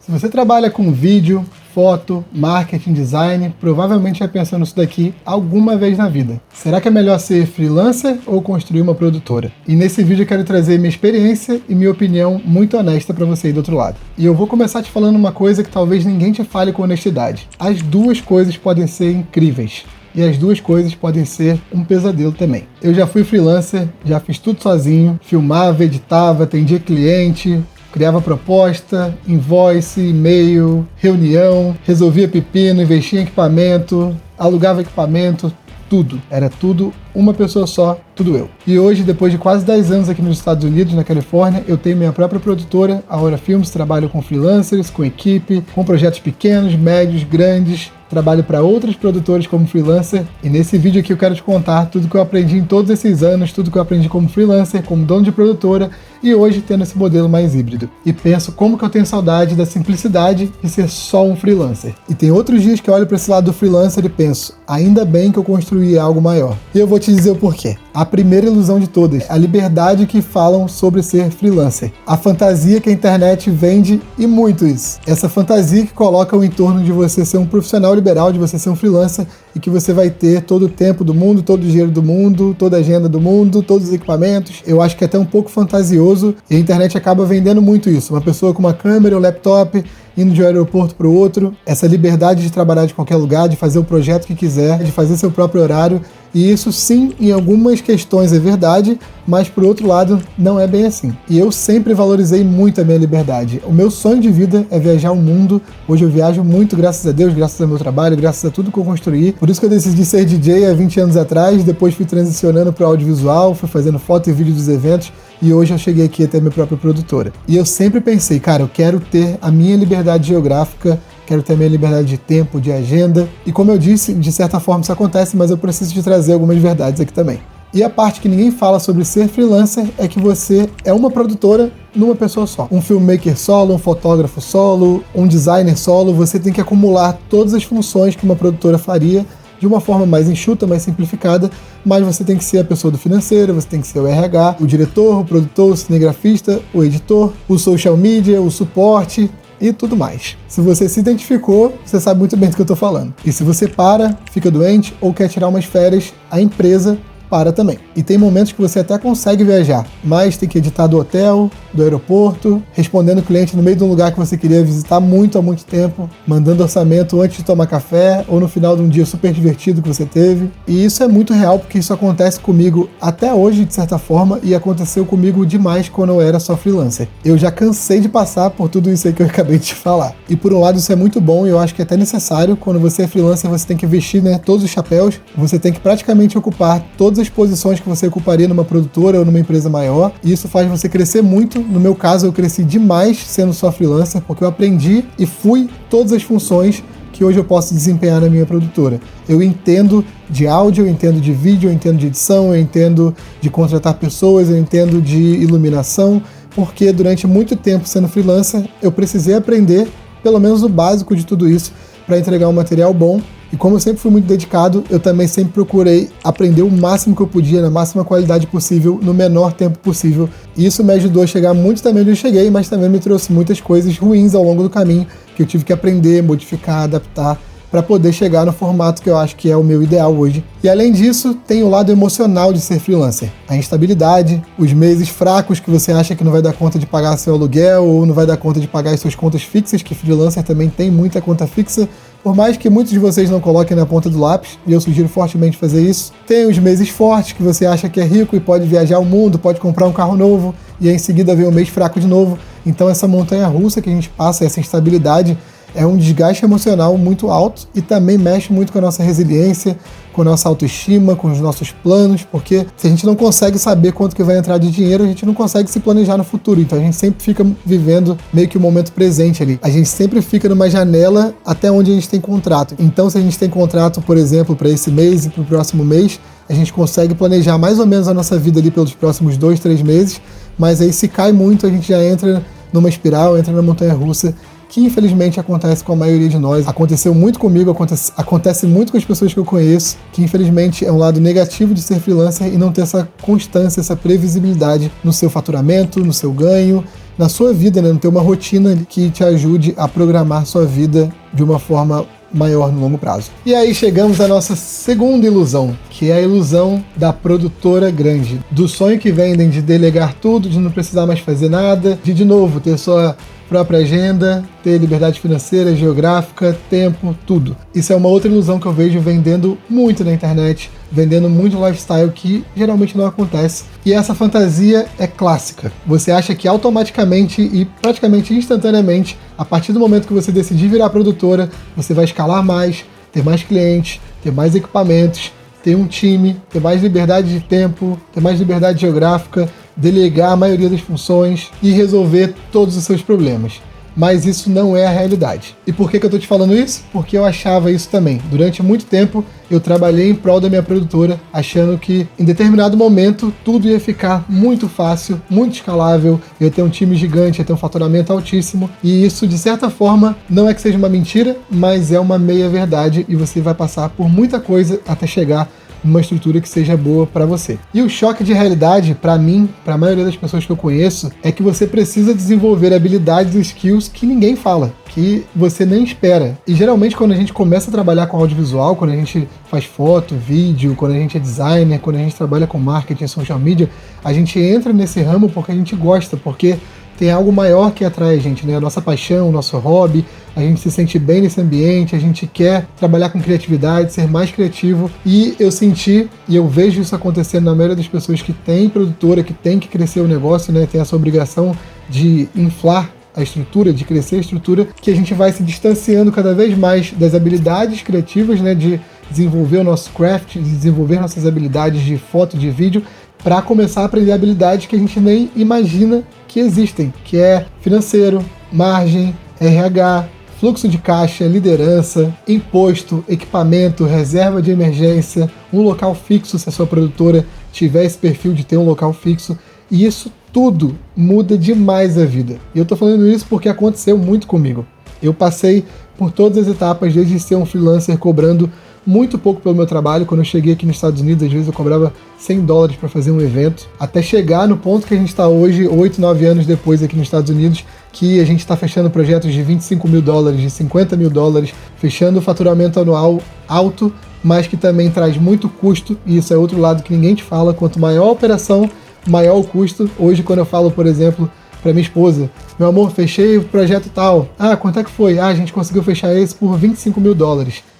Se você trabalha com vídeo, foto, marketing, design, provavelmente já pensou nisso daqui alguma vez na vida. Será que é melhor ser freelancer ou construir uma produtora? E nesse vídeo eu quero trazer minha experiência e minha opinião muito honesta para você aí do outro lado. E eu vou começar te falando uma coisa que talvez ninguém te fale com honestidade. As duas coisas podem ser incríveis. E as duas coisas podem ser um pesadelo também. Eu já fui freelancer, já fiz tudo sozinho, filmava, editava, atendia cliente, criava proposta, invoice, e-mail, reunião, resolvia pepino, investia em equipamento, alugava equipamento, tudo. Era tudo uma pessoa só, tudo eu. E hoje, depois de quase 10 anos aqui nos Estados Unidos, na Califórnia, eu tenho minha própria produtora, a Aura Filmes, trabalho com freelancers, com equipe, com projetos pequenos, médios, grandes, trabalho para outros produtores como freelancer, e nesse vídeo aqui eu quero te contar tudo que eu aprendi em todos esses anos, tudo que eu aprendi como freelancer, como dono de produtora, e hoje tendo esse modelo mais híbrido. E penso como que eu tenho saudade da simplicidade de ser só um freelancer. E tem outros dias que eu olho para esse lado do freelancer e penso, ainda bem que eu construí algo maior. E eu vou te dizer o porquê. A primeira ilusão de todas, a liberdade que falam sobre ser freelancer. A fantasia que a internet vende e muito isso. Essa fantasia que coloca o entorno de você ser um profissional liberal, de você ser um freelancer e que você vai ter todo o tempo do mundo, todo o dinheiro do mundo, toda a agenda do mundo, todos os equipamentos. Eu acho que é até um pouco fantasioso e a internet acaba vendendo muito isso. Uma pessoa com uma câmera, um laptop, indo de um aeroporto para o outro, essa liberdade de trabalhar de qualquer lugar, de fazer o projeto que quiser, de fazer seu próprio horário. E isso sim, em algumas questões é verdade, mas por outro lado não é bem assim. E eu sempre valorizei muito a minha liberdade. O meu sonho de vida é viajar o mundo. Hoje eu viajo muito, graças a Deus, graças ao meu trabalho, graças a tudo que eu construí. Por isso que eu decidi ser DJ há 20 anos atrás, depois fui transicionando para o audiovisual, fui fazendo foto e vídeo dos eventos, e hoje eu cheguei aqui até a minha própria produtora. E eu sempre pensei, cara, eu quero ter a minha liberdade geográfica, quero ter a minha liberdade de tempo, de agenda. E como eu disse, de certa forma isso acontece, mas eu preciso te trazer algumas verdades aqui também. E a parte que ninguém fala sobre ser freelancer é que você é uma produtora numa pessoa só. Um filmmaker solo, um fotógrafo solo, um designer solo. Você tem que acumular todas as funções que uma produtora faria de uma forma mais enxuta, mais simplificada, mas você tem que ser a pessoa do financeiro, você tem que ser o RH, o diretor, o produtor, o cinegrafista, o editor, o social media, o suporte e tudo mais. Se você se identificou, você sabe muito bem do que eu estou falando. E se você para, fica doente ou quer tirar umas férias, a empresa para também. E tem momentos que você até consegue viajar, mas tem que editar do hotel, do aeroporto, respondendo o cliente no meio de um lugar que você queria visitar muito há muito tempo, mandando orçamento antes de tomar café ou no final de um dia super divertido que você teve. E isso é muito real porque isso acontece comigo até hoje, de certa forma, e aconteceu comigo demais quando eu era só freelancer. Eu já cansei de passar por tudo isso aí que eu acabei de te falar. E por um lado isso é muito bom e eu acho que é até necessário. Quando você é freelancer, você tem que vestir, né, todos os chapéus, você tem que praticamente ocupar todas as posições que você ocuparia numa produtora ou numa empresa maior, e isso faz você crescer muito. No meu caso, eu cresci demais sendo só freelancer, porque eu aprendi e fui todas as funções que hoje eu posso desempenhar na minha produtora. Eu entendo de áudio, eu entendo de vídeo, eu entendo de edição, eu entendo de contratar pessoas, eu entendo de iluminação, porque durante muito tempo sendo freelancer, eu precisei aprender pelo menos o básico de tudo isso para entregar um material bom. E como eu sempre fui muito dedicado, eu também sempre procurei aprender o máximo que eu podia, na máxima qualidade possível, no menor tempo possível. E isso me ajudou a chegar muito também onde eu cheguei, mas também me trouxe muitas coisas ruins ao longo do caminho, que eu tive que aprender, modificar, adaptar, para poder chegar no formato que eu acho que é o meu ideal hoje. E além disso, tem o lado emocional de ser freelancer. A instabilidade, os meses fracos que você acha que não vai dar conta de pagar seu aluguel ou não vai dar conta de pagar as suas contas fixas, que freelancer também tem muita conta fixa, por mais que muitos de vocês não coloquem na ponta do lápis, e eu sugiro fortemente fazer isso. Tem os meses fortes que você acha que é rico e pode viajar o mundo, pode comprar um carro novo, e aí em seguida vem um mês fraco de novo. Então essa montanha-russa que a gente passa, essa instabilidade, é um desgaste emocional muito alto e também mexe muito com a nossa resiliência, com a nossa autoestima, com os nossos planos, porque se a gente não consegue saber quanto que vai entrar de dinheiro, a gente não consegue se planejar no futuro. Então a gente sempre fica vivendo meio que o momento presente ali. A gente sempre fica numa janela até onde a gente tem contrato. Então se a gente tem contrato, por exemplo, para esse mês e para o próximo mês, a gente consegue planejar mais ou menos a nossa vida ali pelos próximos 2, 3 meses, mas aí se cai muito, a gente já entra numa espiral, entra na montanha-russa, que infelizmente acontece com a maioria de nós. Aconteceu muito comigo, acontece muito com as pessoas que eu conheço, que infelizmente é um lado negativo de ser freelancer e não ter essa constância, essa previsibilidade no seu faturamento, no seu ganho na sua vida, né? Não ter uma rotina que te ajude a programar sua vida de uma forma maior no longo prazo. E aí chegamos à nossa segunda ilusão, que é a ilusão da produtora grande, do sonho que vendem de delegar tudo, de não precisar mais fazer nada, de novo ter sua própria agenda, ter liberdade financeira, geográfica, tempo, tudo. Isso é uma outra ilusão que eu vejo vendendo muito na internet, vendendo muito lifestyle, que geralmente não acontece. E essa fantasia é clássica. Você acha que automaticamente e praticamente instantaneamente, a partir do momento que você decidir virar produtora, você vai escalar mais, ter mais clientes, ter mais equipamentos, ter um time, ter mais liberdade de tempo, ter mais liberdade geográfica, delegar a maioria das funções e resolver todos os seus problemas. Mas isso não é a realidade. E por que eu tô te falando isso? Porque eu achava isso também. Durante muito tempo eu trabalhei em prol da minha produtora, achando que em determinado momento tudo ia ficar muito fácil, muito escalável, eu ia ter um time gigante, ia ter um faturamento altíssimo. E isso, de certa forma, não é que seja uma mentira, mas é uma meia verdade, e você vai passar por muita coisa até chegar uma estrutura que seja boa para você. E o choque de realidade, para mim, para a maioria das pessoas que eu conheço, é que você precisa desenvolver habilidades e skills que ninguém fala, que você nem espera. E geralmente quando a gente começa a trabalhar com audiovisual, quando a gente faz foto, vídeo, quando a gente é designer, quando a gente trabalha com marketing, social media, a gente entra nesse ramo porque a gente gosta, porque tem algo maior que atrai a gente, né? A nossa paixão, o nosso hobby, a gente se sente bem nesse ambiente, a gente quer trabalhar com criatividade, ser mais criativo. E eu senti, e eu vejo isso acontecendo na maioria das pessoas que tem produtora, que tem que crescer o negócio, né? Tem essa obrigação de inflar a estrutura, de crescer a estrutura, que a gente vai se distanciando cada vez mais das habilidades criativas, né? De desenvolver o nosso craft, de desenvolver nossas habilidades de foto, de vídeo, para começar a aprender habilidades que a gente nem imagina que existem, que é financeiro, margem, RH, fluxo de caixa, liderança, imposto, equipamento, reserva de emergência, um local fixo se a sua produtora tiver esse perfil de ter um local fixo. E isso tudo muda demais a vida. E eu tô falando isso porque aconteceu muito comigo. Eu passei por todas as etapas, desde ser um freelancer cobrando muito pouco pelo meu trabalho. Quando eu cheguei aqui nos Estados Unidos, às vezes eu cobrava $100 para fazer um evento, até chegar no ponto que a gente está hoje, 8, 9 anos depois aqui nos Estados Unidos, que a gente está fechando projetos de $25 mil, de $50 mil, fechando faturamento anual alto, mas que também traz muito custo, e isso é outro lado que ninguém te fala. Quanto maior a operação, maior o custo. Hoje, quando eu falo, por exemplo, para minha esposa, meu amor, fechei o projeto tal. Ah, quanto é que foi? Ah, a gente conseguiu fechar esse por $25 mil.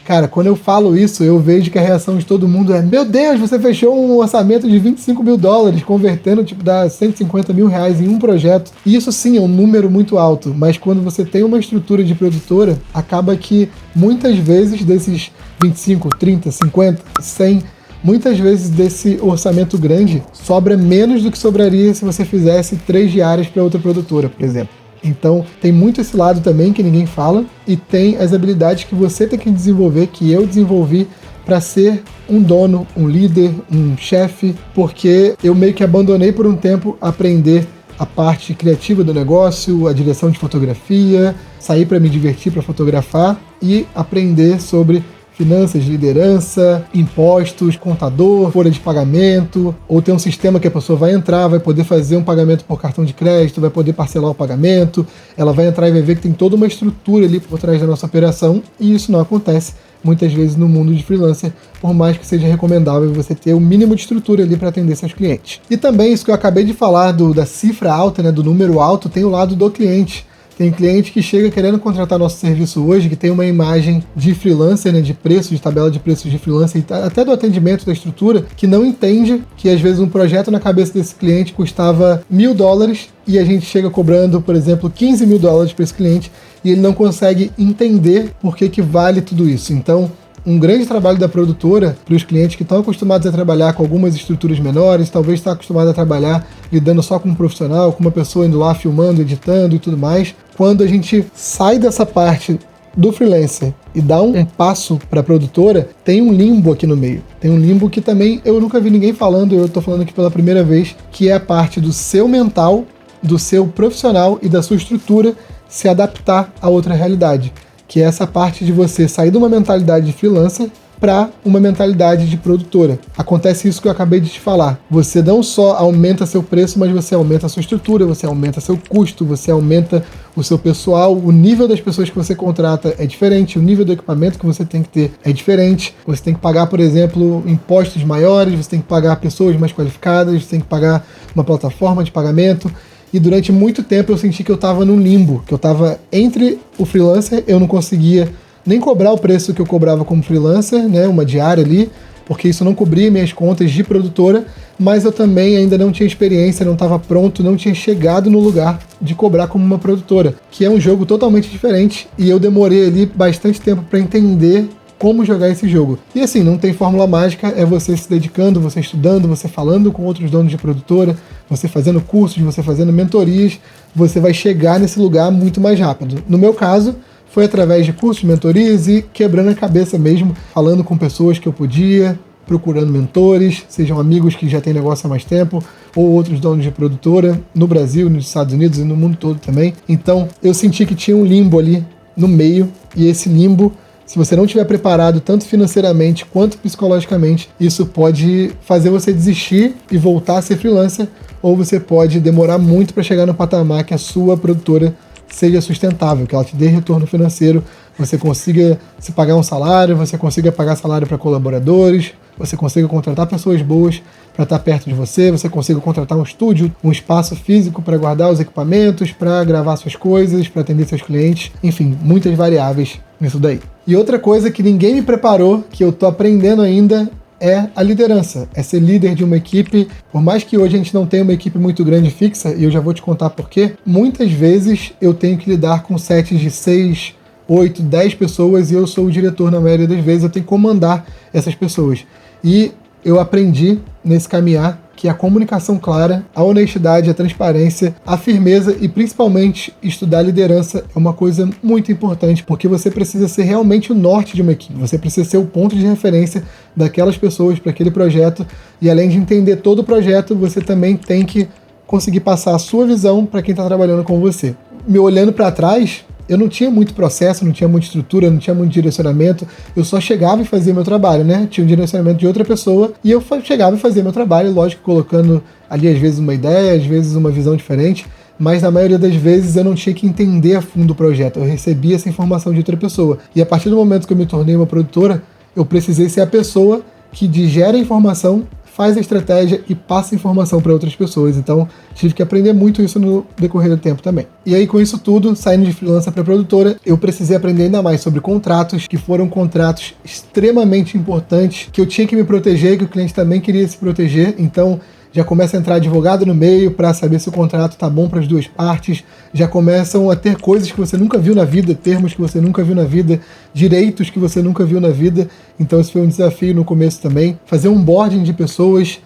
Cara, quando eu falo isso, eu vejo que a reação de todo mundo é: meu Deus, você fechou um orçamento de $25 mil, convertendo, dá R$150 mil em um projeto. E isso sim é um número muito alto, mas quando você tem uma estrutura de produtora, acaba que muitas vezes desses 25, 30, 50, 100, muitas vezes desse orçamento grande sobra menos do que sobraria se você fizesse 3 diárias para outra produtora, por exemplo. Então tem muito esse lado também que ninguém fala, e tem as habilidades que você tem que desenvolver, que eu desenvolvi para ser um dono, um líder, um chefe, porque eu meio que abandonei por um tempo aprender a parte criativa do negócio, a direção de fotografia, sair para me divertir, para fotografar e aprender sobre finanças, liderança, impostos, contador, folha de pagamento, ou ter um sistema que a pessoa vai entrar, vai poder fazer um pagamento por cartão de crédito, vai poder parcelar o pagamento, ela vai entrar e vai ver que tem toda uma estrutura ali por trás da nossa operação, e isso não acontece muitas vezes no mundo de freelancer, por mais que seja recomendável você ter o mínimo de estrutura ali para atender seus clientes. E também isso que eu acabei de falar da cifra alta, né, do número alto, tem o lado do cliente. Tem cliente que chega querendo contratar nosso serviço hoje, que tem uma imagem de freelancer, né, de preço, de tabela de preços de freelancer, e até do atendimento da estrutura, que não entende que às vezes um projeto na cabeça desse cliente custava $1.000 e a gente chega cobrando, por exemplo, $15 mil para esse cliente, e ele não consegue entender por que vale tudo isso. Então, um grande trabalho da produtora para os clientes que estão acostumados a trabalhar com algumas estruturas menores, talvez está acostumado a trabalhar lidando só com um profissional, com uma pessoa indo lá filmando, editando e tudo mais. Quando a gente sai dessa parte do freelancer e dá um passo para a produtora, tem um limbo aqui no meio. Tem um limbo que também eu nunca vi ninguém falando, eu estou falando aqui pela primeira vez, que é a parte do seu mental, do seu profissional e da sua estrutura se adaptar a outra realidade. Que é essa parte de você sair de uma mentalidade de freelancer, para uma mentalidade de produtora. Acontece isso que eu acabei de te falar. Você não só aumenta seu preço, mas você aumenta a sua estrutura, você aumenta seu custo, você aumenta o seu pessoal, o nível das pessoas que você contrata é diferente, o nível do equipamento que você tem que ter é diferente. Você tem que pagar, por exemplo, impostos maiores, você tem que pagar pessoas mais qualificadas, você tem que pagar uma plataforma de pagamento. E durante muito tempo eu senti que eu estava num limbo, que eu estava entre o freelancer, eu não conseguia nem cobrar o preço que eu cobrava como freelancer, né, uma diária ali, porque isso não cobria minhas contas de produtora, mas eu também ainda não tinha experiência, não estava pronto, não tinha chegado no lugar de cobrar como uma produtora, que é um jogo totalmente diferente, e eu demorei ali bastante tempo para entender como jogar esse jogo. E assim, não tem fórmula mágica, é você se dedicando, você estudando, você falando com outros donos de produtora, você fazendo cursos, você fazendo mentorias, você vai chegar nesse lugar muito mais rápido. No meu caso, foi através de cursos, mentorias e quebrando a cabeça mesmo, falando com pessoas que eu podia, procurando mentores, sejam amigos que já têm negócio há mais tempo, ou outros donos de produtora, no Brasil, nos Estados Unidos e no mundo todo também. Então, eu senti que tinha um limbo ali no meio, e esse limbo, se você não estiver preparado tanto financeiramente quanto psicologicamente, isso pode fazer você desistir e voltar a ser freelancer, ou você pode demorar muito para chegar no patamar que a sua produtora seja sustentável, que ela te dê retorno financeiro, você consiga se pagar um salário, você consiga pagar salário para colaboradores, você consiga contratar pessoas boas para estar perto de você, você consiga contratar um estúdio, um espaço físico para guardar os equipamentos, para gravar suas coisas, para atender seus clientes, enfim, muitas variáveis nisso daí. E outra coisa que ninguém me preparou, que eu tô aprendendo ainda, é a liderança, é ser líder de uma equipe. Por mais que hoje a gente não tenha uma equipe muito grande fixa, e eu já vou te contar por quê, muitas vezes eu tenho que lidar com sets de 6, 8, 10 pessoas e eu sou o diretor na maioria das vezes, eu tenho que comandar essas pessoas. E eu aprendi nesse caminhar que a comunicação clara, a honestidade, a transparência, a firmeza e principalmente estudar liderança é uma coisa muito importante, porque você precisa ser realmente o norte de uma equipe, você precisa ser o ponto de referência daquelas pessoas para aquele projeto, e além de entender todo o projeto, você também tem que conseguir passar a sua visão para quem está trabalhando com você. Me olhando para trás, eu não tinha muito processo, não tinha muita estrutura, não tinha muito direcionamento, eu só chegava e fazia meu trabalho, né? Tinha um direcionamento de outra pessoa e eu chegava e fazia meu trabalho, lógico, colocando ali às vezes uma ideia, às vezes uma visão diferente, mas na maioria das vezes eu não tinha que entender a fundo o projeto, eu recebia essa informação de outra pessoa. E a partir do momento que eu me tornei uma produtora, eu precisei ser a pessoa que digere a informação, faz a estratégia e passa a informação para outras pessoas. Então, tive que aprender muito isso no decorrer do tempo também. E aí, com isso tudo, saindo de freelancer para produtora, eu precisei aprender ainda mais sobre contratos, que foram contratos extremamente importantes, que eu tinha que me proteger, que o cliente também queria se proteger. Então, já começa a entrar advogado no meio para saber se o contrato está bom para as duas partes, já começam a ter coisas que você nunca viu na vida, termos que você nunca viu na vida, direitos que você nunca viu na vida. Então esse foi um desafio no começo também. Fazer um onboarding de pessoas,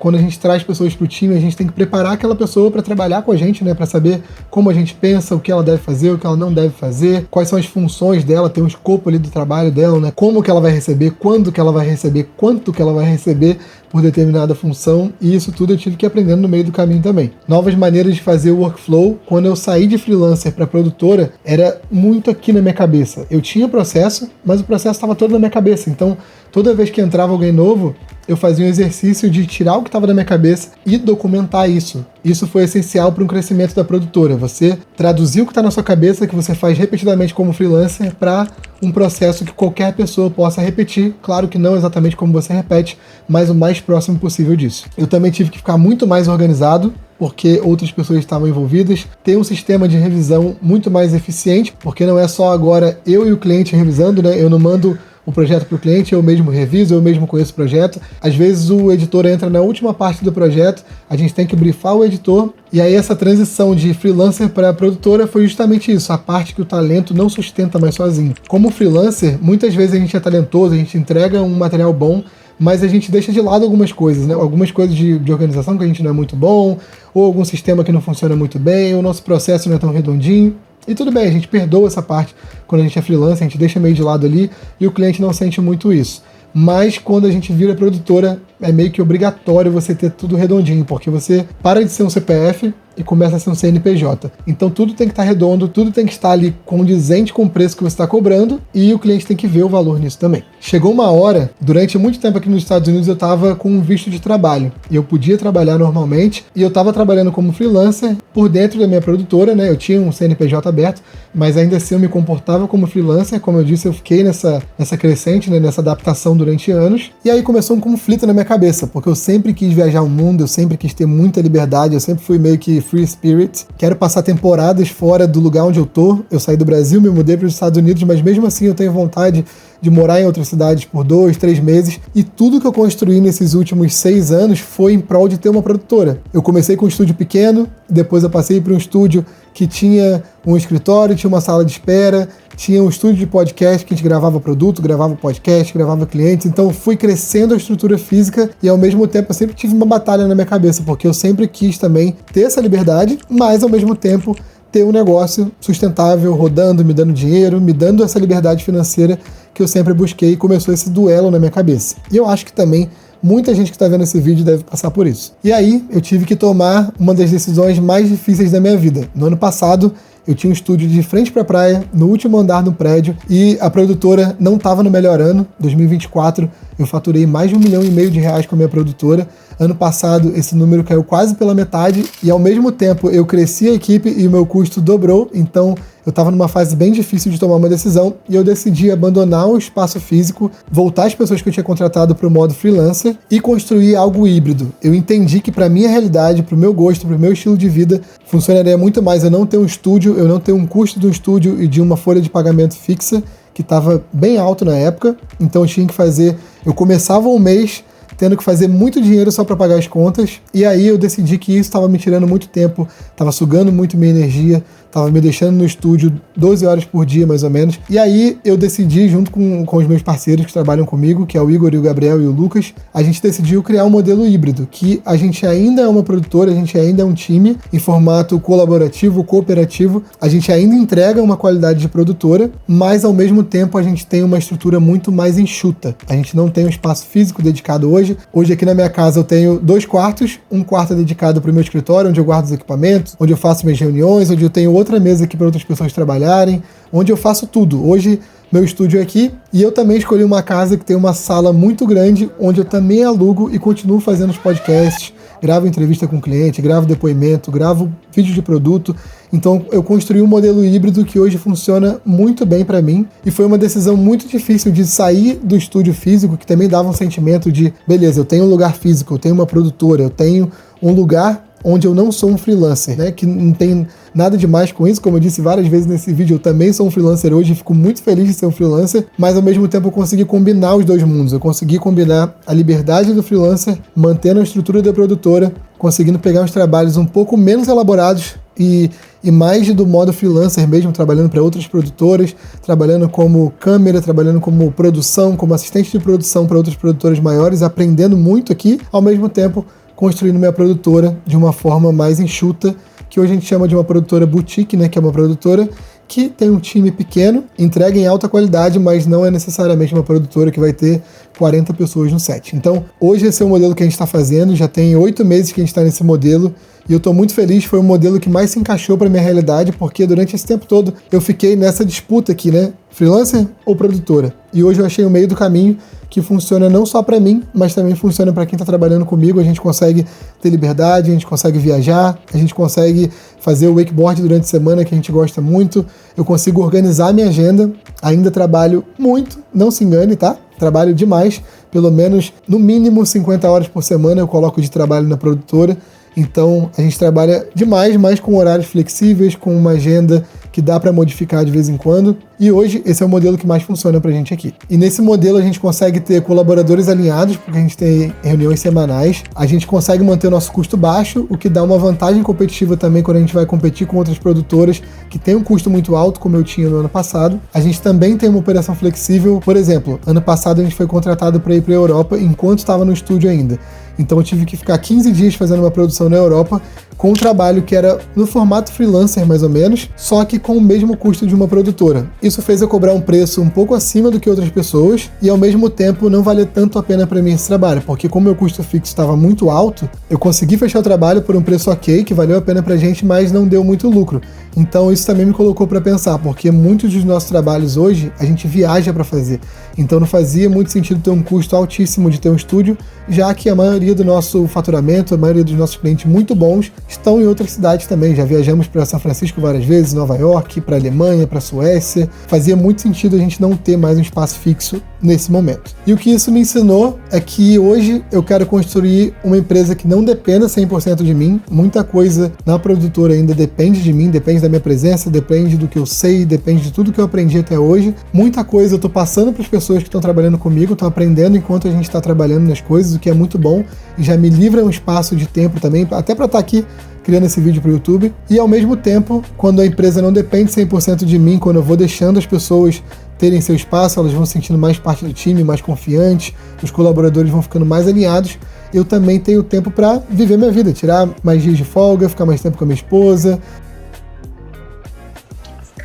quando a gente traz pessoas para o time, a gente tem que preparar aquela pessoa para trabalhar com a gente, né, para saber como a gente pensa, o que ela deve fazer, o que ela não deve fazer, quais são as funções dela, ter um escopo ali do trabalho dela, né, como que ela vai receber, quando que ela vai receber, quanto que ela vai receber por determinada função, e isso tudo eu tive que ir aprendendo no meio do caminho também. Novas maneiras de fazer o workflow. Quando eu saí de freelancer para produtora, era muito aqui na minha cabeça. Eu tinha processo, mas o processo estava todo na minha cabeça, então toda vez que entrava alguém novo, eu fazia um exercício de tirar o que estava da minha cabeça e documentar isso. Isso foi essencial para um crescimento da produtora. Você traduzir o que está na sua cabeça, que você faz repetidamente como freelancer, para um processo que qualquer pessoa possa repetir. Claro que não exatamente como você repete, mas o mais próximo possível disso. Eu também tive que ficar muito mais organizado, porque outras pessoas estavam envolvidas, ter um sistema de revisão muito mais eficiente, porque não é só agora eu e o cliente revisando, né? Eu não mando o projeto para o cliente, eu mesmo reviso, eu mesmo conheço o projeto. Às vezes o editor entra na última parte do projeto, a gente tem que brifar o editor, e aí essa transição de freelancer para produtora foi justamente isso, a parte que o talento não sustenta mais sozinho. Como freelancer, muitas vezes a gente é talentoso, a gente entrega um material bom, mas a gente deixa de lado algumas coisas, né? Algumas coisas de organização que a gente não é muito bom, ou algum sistema que não funciona muito bem, ou o nosso processo não é tão redondinho. E tudo bem, a gente perdoa essa parte quando a gente é freelancer, a gente deixa meio de lado ali e o cliente não sente muito isso. Mas quando a gente vira produtora, é meio que obrigatório você ter tudo redondinho, porque você para de ser um CPF e começa a ser um CNPJ. Então tudo tem que estar redondo, tudo tem que estar ali condizente com o preço que você está cobrando e o cliente tem que ver o valor nisso também. Chegou uma hora, durante muito tempo aqui nos Estados Unidos eu estava com um visto de trabalho e eu podia trabalhar normalmente e eu estava trabalhando como freelancer por dentro da minha produtora, né? Eu tinha um CNPJ aberto, mas ainda assim eu me comportava como freelancer. Como eu disse, eu fiquei nessa crescente, né? Nessa adaptação durante anos. E aí começou um conflito na minha cabeça, porque eu sempre quis viajar o mundo, eu sempre quis ter muita liberdade, eu sempre fui meio que free spirit. Quero passar temporadas fora do lugar onde eu tô. Eu saí do Brasil, me mudei para os Estados Unidos, mas mesmo assim eu tenho vontade de morar em outras cidades por 2, 3 meses. E tudo que eu construí nesses últimos 6 anos foi em prol de ter uma produtora. Eu comecei com um estúdio pequeno, depois eu passei para um estúdio que tinha um escritório, tinha uma sala de espera, tinha um estúdio de podcast que a gente gravava produto, gravava podcast, gravava clientes. Então fui crescendo a estrutura física e ao mesmo tempo eu sempre tive uma batalha na minha cabeça, porque eu sempre quis também ter essa liberdade, mas ao mesmo tempo ter um negócio sustentável, rodando, me dando dinheiro, me dando essa liberdade financeira que eu sempre busquei, e começou esse duelo na minha cabeça. E eu acho que também muita gente que está vendo esse vídeo deve passar por isso. E aí eu tive que tomar uma das decisões mais difíceis da minha vida. No ano passado, eu tinha um estúdio de frente para a praia, no último andar do prédio, e a produtora não estava no melhor ano. 2024, eu faturei mais de R$1,5 milhão com a minha produtora. Ano passado, esse número caiu quase pela metade, e ao mesmo tempo eu cresci a equipe e o meu custo dobrou. Então eu estava numa fase bem difícil de tomar uma decisão e eu decidi abandonar o espaço físico, voltar as pessoas que eu tinha contratado para o modo freelancer e construir algo híbrido. Eu entendi que para minha realidade, para o meu gosto, para o meu estilo de vida, funcionaria muito mais eu não ter um estúdio, eu não ter um custo de um estúdio e de uma folha de pagamento fixa, que estava bem alto na época. Então eu tinha que fazer, eu começava um mês tendo que fazer muito dinheiro só para pagar as contas, e aí eu decidi que isso estava me tirando muito tempo, estava sugando muito minha energia, estava me deixando no estúdio 12 horas por dia, mais ou menos. E aí eu decidi, junto com os meus parceiros que trabalham comigo, que é o Igor e o Gabriel e o Lucas, a gente decidiu criar um modelo híbrido, que a gente ainda é uma produtora, a gente ainda é um time em formato colaborativo, cooperativo, a gente ainda entrega uma qualidade de produtora, mas ao mesmo tempo a gente tem uma estrutura muito mais enxuta. A gente não tem um espaço físico dedicado hoje. Hoje aqui na minha casa eu tenho 2 quartos, um quarto é dedicado para o meu escritório, onde eu guardo os equipamentos, onde eu faço minhas reuniões, onde eu tenho outra mesa aqui para outras pessoas trabalharem, onde eu faço tudo. Hoje meu estúdio é aqui e eu também escolhi uma casa que tem uma sala muito grande, onde eu também alugo e continuo fazendo os podcasts, gravo entrevista com cliente, gravo depoimento, gravo vídeo de produto. Então eu construí um modelo híbrido que hoje funciona muito bem para mim, e foi uma decisão muito difícil de sair do estúdio físico, que também dava um sentimento de, beleza, eu tenho um lugar físico, eu tenho uma produtora, eu tenho um lugar onde eu não sou um freelancer, né? Que não tem nada demais com isso. Como eu disse várias vezes nesse vídeo, eu também sou um freelancer hoje e fico muito feliz de ser um freelancer, mas ao mesmo tempo eu consegui combinar os dois mundos. Eu consegui combinar a liberdade do freelancer, mantendo a estrutura da produtora, conseguindo pegar uns trabalhos um pouco menos elaborados e mais do modo freelancer mesmo, trabalhando para outras produtoras, trabalhando como câmera, trabalhando como produção, como assistente de produção para outras produtoras maiores, aprendendo muito aqui, ao mesmo tempo construindo minha produtora de uma forma mais enxuta, que hoje a gente chama de uma produtora boutique, né, que é uma produtora que tem um time pequeno, entrega em alta qualidade, mas não é necessariamente uma produtora que vai ter 40 pessoas no set. Então, hoje esse é o modelo que a gente está fazendo, já tem 8 meses que a gente está nesse modelo, e eu estou muito feliz, foi o modelo que mais se encaixou para minha realidade, porque durante esse tempo todo eu fiquei nessa disputa aqui, né? Freelancer ou produtora? E hoje eu achei o meio do caminho que funciona não só para mim, mas também funciona para quem está trabalhando comigo. A gente consegue ter liberdade, a gente consegue viajar, a gente consegue fazer o wakeboard durante a semana, que a gente gosta muito. Eu consigo organizar minha agenda, ainda trabalho muito, não se engane, tá? Trabalho demais, pelo menos no mínimo 50 horas por semana eu coloco de trabalho na produtora. Então a gente trabalha demais, mas com horários flexíveis, com uma agenda que dá para modificar de vez em quando. E hoje esse é o modelo que mais funciona pra gente aqui. E nesse modelo a gente consegue ter colaboradores alinhados, porque a gente tem reuniões semanais. A gente consegue manter o nosso custo baixo, o que dá uma vantagem competitiva também quando a gente vai competir com outras produtoras que tem um custo muito alto, como eu tinha no ano passado. A gente também tem uma operação flexível. Por exemplo, ano passado a gente foi contratado para ir para a Europa enquanto estava no estúdio ainda. Então eu tive que ficar 15 dias fazendo uma produção na Europa, com um trabalho que era no formato freelancer mais ou menos, só que com o mesmo custo de uma produtora. Isso fez eu cobrar um preço um pouco acima do que outras pessoas e ao mesmo tempo não valer tanto a pena para mim esse trabalho, porque como meu custo fixo estava muito alto, eu consegui fechar o trabalho por um preço ok, que valeu a pena pra gente, mas não deu muito lucro. Então isso também me colocou para pensar, porque muitos dos nossos trabalhos hoje a gente viaja para fazer. Então não fazia muito sentido ter um custo altíssimo de ter um estúdio, já que a maioria do nosso faturamento, a maioria dos nossos clientes muito bons estão em outras cidades também. Já viajamos para São Francisco várias vezes, Nova York, para Alemanha, para Suécia. Fazia muito sentido a gente não ter mais um espaço fixo nesse momento. E o que isso me ensinou é que hoje eu quero construir uma empresa que não dependa 100% de mim. Muita coisa na produtora ainda depende de mim, depende da minha presença, depende do que eu sei, depende de tudo que eu aprendi até hoje. Muita coisa eu tô passando para as pessoas que estão trabalhando comigo, estão aprendendo enquanto a gente está trabalhando nas coisas, o que é muito bom e já me livra um espaço de tempo também, até para estar aqui criando esse vídeo para o YouTube. E ao mesmo tempo, quando a empresa não depende 100% de mim, quando eu vou deixando as pessoas terem seu espaço, elas vão se sentindo mais parte do time, mais confiantes, os colaboradores vão ficando mais alinhados, eu também tenho tempo para viver minha vida, tirar mais dias de folga, ficar mais tempo com a minha esposa.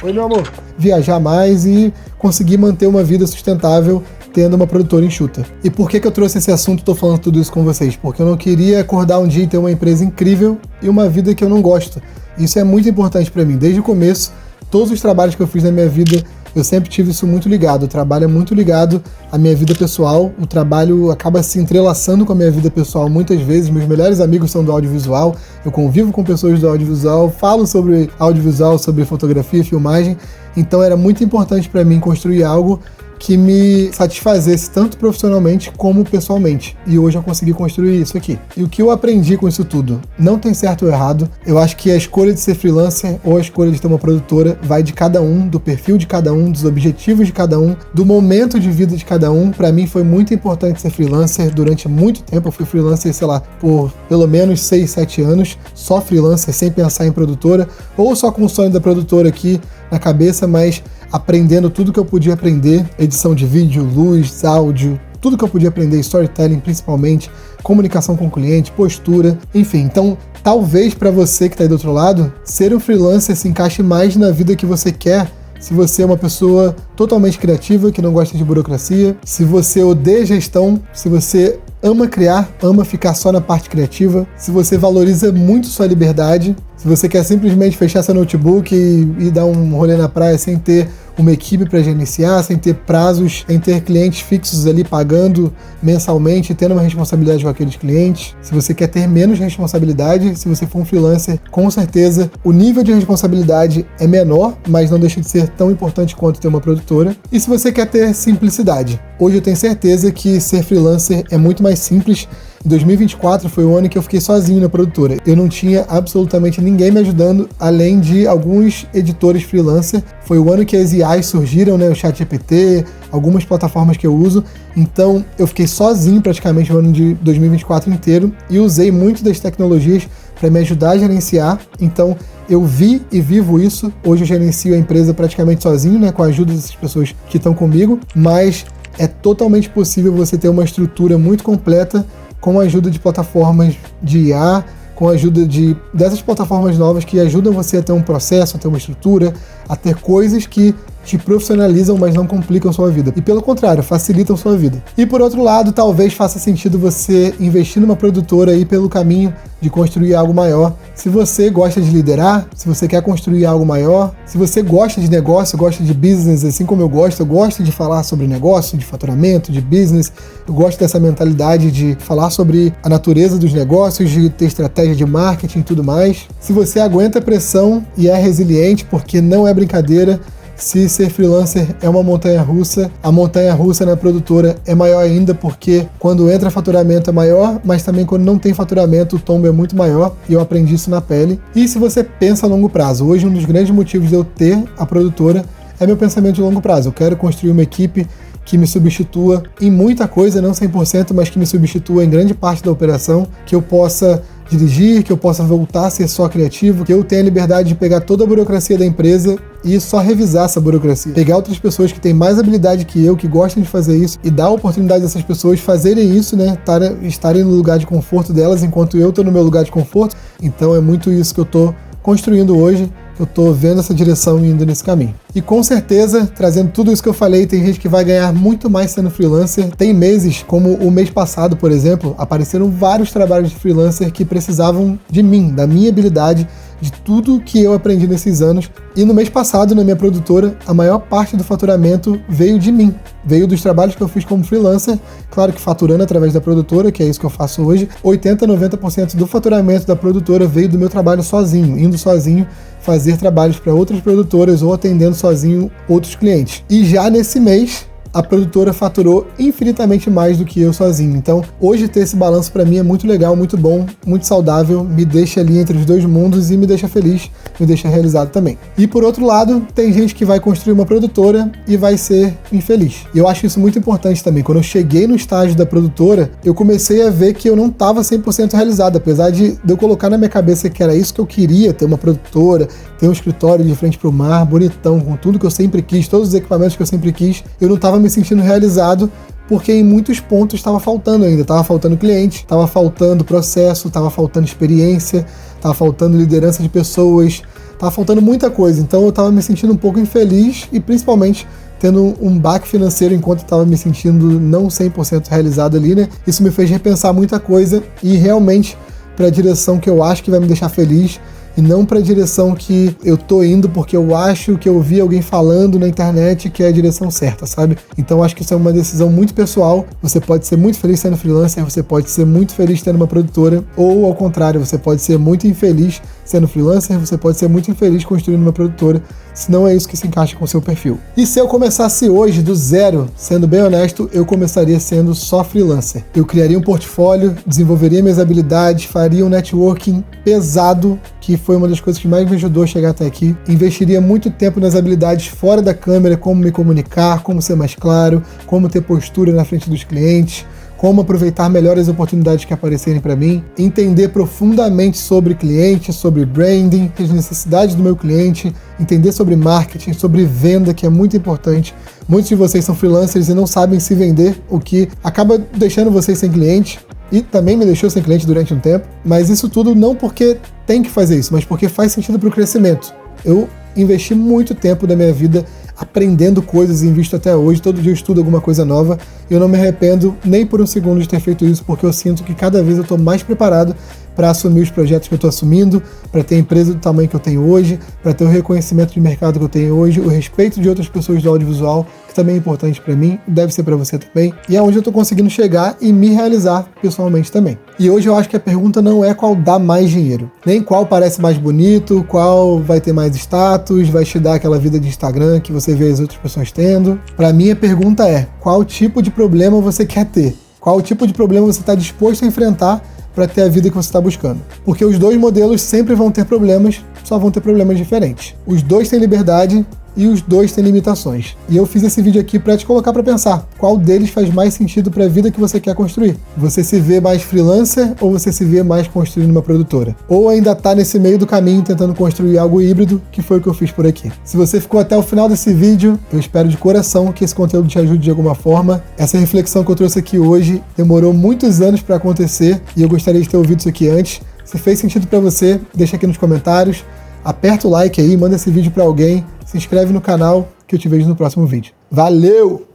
Oi, meu amor. Viajar mais e conseguir manter uma vida sustentável tendo uma produtora enxuta. E por que eu trouxe esse assunto e tô falando tudo isso com vocês? Porque eu não queria acordar um dia e ter uma empresa incrível e uma vida que eu não gosto. Isso é muito importante para mim. Desde o começo, todos os trabalhos que eu fiz na minha vida, eu sempre tive isso muito ligado. O trabalho é muito ligado à minha vida pessoal. O trabalho acaba se entrelaçando com a minha vida pessoal muitas vezes. Meus melhores amigos são do audiovisual. Eu convivo com pessoas do audiovisual, falo sobre audiovisual, sobre fotografia, filmagem. Então era muito importante para mim construir algo que me satisfazesse tanto profissionalmente como pessoalmente. E hoje eu consegui construir isso aqui. E o que eu aprendi com isso tudo? Não tem certo ou errado. Eu acho que a escolha de ser freelancer ou a escolha de ter uma produtora vai de cada um, do perfil de cada um, dos objetivos de cada um, do momento de vida de cada um. Para mim foi muito importante ser freelancer durante muito tempo. Eu fui freelancer, sei lá, por pelo menos 6, 7 anos, só freelancer, sem pensar em produtora, ou só com o sonho da produtora aqui na cabeça, mas aprendendo tudo que eu podia aprender, edição de vídeo, luz, áudio, tudo que eu podia aprender, storytelling principalmente, comunicação com o cliente, postura, enfim. Então, talvez para você que está aí do outro lado, ser um freelancer se encaixe mais na vida que você quer, se você é uma pessoa totalmente criativa, que não gosta de burocracia, se você odeia gestão, se você ama criar, ama ficar só na parte criativa, se você valoriza muito sua liberdade, se você quer simplesmente fechar seu notebook e dar um rolê na praia sem ter uma equipe para gerenciar, sem ter prazos, sem ter clientes fixos ali pagando mensalmente, tendo uma responsabilidade com aqueles clientes. Se você quer ter menos responsabilidade, se você for um freelancer, com certeza o nível de responsabilidade é menor, mas não deixa de ser tão importante quanto ter uma produtora. E se você quer ter simplicidade, hoje eu tenho certeza que ser freelancer é muito mais simples. Em 2024 foi o ano que eu fiquei sozinho na produtora. Eu não tinha absolutamente ninguém me ajudando, além de alguns editores freelancer. Foi o ano que as IAs surgiram, né? O ChatGPT, algumas plataformas que eu uso. Então eu fiquei sozinho praticamente o ano de 2024 inteiro e usei muito das tecnologias para me ajudar a gerenciar. Então eu vi e vivo isso. Hoje eu gerencio a empresa praticamente sozinho, né? Com a ajuda dessas pessoas que estão comigo. Mas é totalmente possível você ter uma estrutura muito completa com a ajuda de plataformas de IA, com a ajuda dessas plataformas novas que ajudam você a ter um processo, a ter uma estrutura, a ter coisas que te profissionalizam, mas não complicam sua vida. E pelo contrário, facilitam sua vida. E por outro lado, talvez faça sentido você investir numa produtora aí pelo caminho de construir algo maior. Se você gosta de liderar, se você quer construir algo maior, se você gosta de negócio, gosta de business, assim como eu gosto de falar sobre negócio, de faturamento, de business, eu gosto dessa mentalidade de falar sobre a natureza dos negócios, de ter estratégia de marketing e tudo mais. Se você aguenta a pressão e é resiliente, porque não é brincadeira, se ser freelancer é uma montanha-russa, a montanha-russa na produtora é maior ainda, porque quando entra faturamento é maior, mas também quando não tem faturamento o tombo é muito maior, e eu aprendi isso na pele. E se você pensa a longo prazo, hoje um dos grandes motivos de eu ter a produtora é meu pensamento de longo prazo. Eu quero construir uma equipe que me substitua em muita coisa, não 100%, mas que me substitua em grande parte da operação, que eu possa dirigir, que eu possa voltar a ser só criativo, que eu tenha a liberdade de pegar toda a burocracia da empresa e só revisar essa burocracia. Pegar outras pessoas que têm mais habilidade que eu, que gostam de fazer isso, e dar a oportunidade dessas pessoas fazerem isso, né? Estarem no lugar de conforto delas, enquanto eu tô no meu lugar de conforto. Então é muito isso que eu tô construindo hoje, que eu tô vendo essa direção e indo nesse caminho. E com certeza, trazendo tudo isso que eu falei, tem gente que vai ganhar muito mais sendo freelancer. Tem meses, como o mês passado, por exemplo, apareceram vários trabalhos de freelancer que precisavam de mim, da minha habilidade, de tudo que eu aprendi nesses anos. E no mês passado, na minha produtora, a maior parte do faturamento veio de mim. Veio dos trabalhos que eu fiz como freelancer, claro que faturando através da produtora, que é isso que eu faço hoje. 80, 90% do faturamento da produtora veio do meu trabalho sozinho, indo sozinho fazer trabalhos para outras produtoras ou atendendo sozinho outros clientes. E já nesse mês, a produtora faturou infinitamente mais do que eu sozinho. Então, hoje ter esse balanço para mim é muito legal, muito bom, muito saudável, me deixa ali entre os dois mundos e me deixa feliz, me deixa realizado também. E por outro lado, tem gente que vai construir uma produtora e vai ser infeliz. E eu acho isso muito importante também. Quando eu cheguei no estágio da produtora, eu comecei a ver que eu não estava 100% realizado, apesar de eu colocar na minha cabeça que era isso que eu queria, ter uma produtora, ter um escritório de frente para o mar, bonitão, com tudo que eu sempre quis, todos os equipamentos que eu sempre quis, eu não estava me sentindo realizado, porque em muitos pontos estava faltando ainda, estava faltando cliente, estava faltando processo, estava faltando experiência, estava faltando liderança de pessoas, estava faltando muita coisa. Então eu estava me sentindo um pouco infeliz e principalmente tendo um baque financeiro enquanto eu estava me sentindo não 100% realizado ali, né? Isso me fez repensar muita coisa e realmente para a direção que eu acho que vai me deixar feliz, e não para a direção que eu tô indo porque eu acho que eu vi alguém falando na internet que é a direção certa, sabe? Então acho que isso é uma decisão muito pessoal. Você pode ser muito feliz sendo freelancer, você pode ser muito feliz tendo uma produtora, ou ao contrário, você pode ser muito infeliz sendo freelancer, você pode ser muito infeliz construindo uma produtora, se não é isso que se encaixa com o seu perfil. E se eu começasse hoje do zero, sendo bem honesto, eu começaria sendo só freelancer. Eu criaria um portfólio, desenvolveria minhas habilidades, faria um networking pesado, que foi uma das coisas que mais me ajudou a chegar até aqui. Investiria muito tempo nas habilidades fora da câmera, como me comunicar, como ser mais claro, como ter postura na frente dos clientes, como aproveitar melhor as oportunidades que aparecerem para mim, entender profundamente sobre cliente, sobre branding, as necessidades do meu cliente, entender sobre marketing, sobre venda, que é muito importante. Muitos de vocês são freelancers e não sabem se vender, o que acaba deixando vocês sem cliente, e também me deixou sem cliente durante um tempo, mas isso tudo não porque tem que fazer isso, mas porque faz sentido para o crescimento. Eu investi muito tempo da minha vida aprendendo coisas e invisto até hoje, todo dia eu estudo alguma coisa nova, e eu não me arrependo nem por um segundo de ter feito isso, porque eu sinto que cada vez eu estou mais preparado para assumir os projetos que eu estou assumindo, para ter a empresa do tamanho que eu tenho hoje, para ter o reconhecimento de mercado que eu tenho hoje, o respeito de outras pessoas do audiovisual, que também é importante para mim, deve ser para você também, e é onde eu estou conseguindo chegar e me realizar pessoalmente também. E hoje eu acho que a pergunta não é qual dá mais dinheiro, nem qual parece mais bonito, qual vai ter mais status, vai te dar aquela vida de Instagram que você vê as outras pessoas tendo. Para mim a pergunta é, qual tipo de problema você quer ter? Qual tipo de problema você está disposto a enfrentar para ter a vida que você está buscando? Porque os dois modelos sempre vão ter problemas, só vão ter problemas diferentes. Os dois têm liberdade e os dois têm limitações. E eu fiz esse vídeo aqui para te colocar para pensar qual deles faz mais sentido para a vida que você quer construir. Você se vê mais freelancer ou você se vê mais construindo uma produtora? Ou ainda tá nesse meio do caminho tentando construir algo híbrido, que foi o que eu fiz por aqui. Se você ficou até o final desse vídeo, eu espero de coração que esse conteúdo te ajude de alguma forma. Essa reflexão que eu trouxe aqui hoje demorou muitos anos para acontecer e eu gostaria de ter ouvido isso aqui antes. Se fez sentido para você, deixa aqui nos comentários. Aperta o like aí, manda esse vídeo para alguém, se inscreve no canal que eu te vejo no próximo vídeo. Valeu!